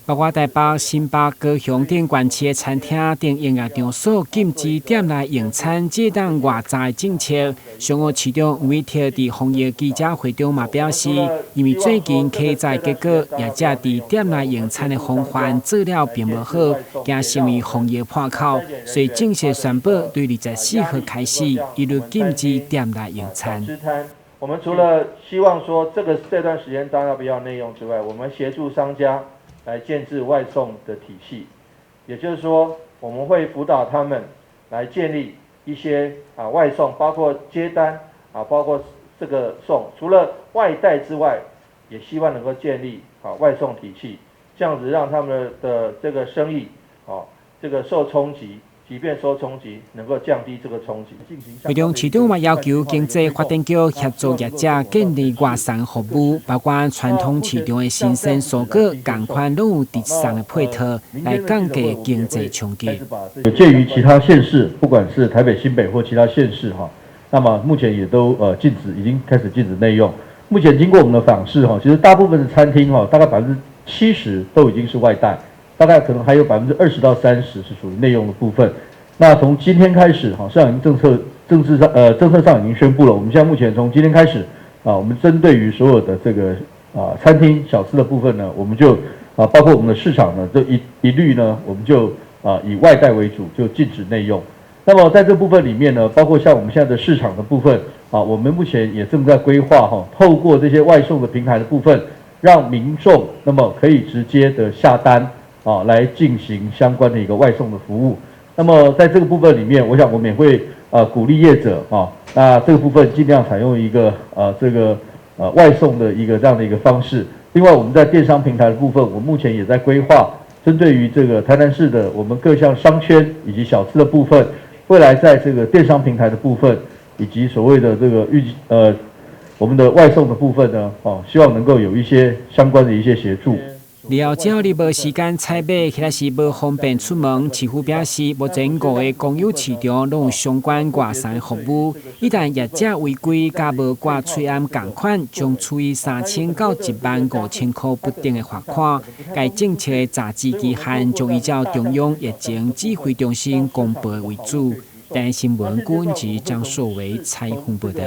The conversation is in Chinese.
包括台北、新北、高雄等县市的餐厅等营业场所禁止店内用餐，这档外在的政策，商务市长吴伟霆伫防疫记者会中嘛表示，因为最近客在结果，业者伫店内用餐的方法做了并无好，惊成为防疫破口，所以正式宣布对24号开始一律禁止店内用餐。我们除了希望说这段时间大家不要内用之外，我们协助商家来建制外送的体系，也就是说，我们会辅导他们来建立一些外送，包括接单包括这个送，除了外带之外，也希望能够建立外送体系，这样子让他们的这个生意这个受冲击。即便受冲击，能够降低这个冲击。会中市长嘛要求经济发展局协助业者建立外送服务，包括传统市场的新鲜蔬果，同款拢有直送的配套，来降低经济冲击。有鉴于其他县市，不管是台北、新北或其他县市那么目前也都已经开始禁止内用。目前经过我们的访视其实大部分的餐厅大概70%都已经是外带。大概可能还有20%到30%是属于内用的部分。那从今天开始，市场政策上已经宣布了，我们现在目前从今天开始，我们针对于所有的这个餐厅小吃的部分呢，我们就包括我们的市场呢，这一律呢，我们就以外带为主，就禁止内用。那么在这部分里面呢，包括像我们现在的市场的部分我们目前也正在规划透过这些外送的平台的部分，让民众那么可以直接的下单。来进行相关的一个外送的服务。那么在这个部分里面，我想我们也会鼓励业者那这个部分尽量采用一个外送的一个这样的一个方式。另外，我们在电商平台的部分，我目前也在规划，针对于这个台南市的我们各项商圈以及小吃的部分，未来在这个电商平台的部分，以及所谓的这个我们的外送的部分呢，希望能够有一些相关的一些协助。了，只要你无时间采买，或者是无方便出门，市府表示，目前5个公有市场拢有相关外送服务。一旦业者违规，甲无挂催案共款，将处以3000到15000块不等的罚款。该政策的查缉期限将依照中央疫情指挥中心公布为主。台湾新闻顾问及张硕维采访报道。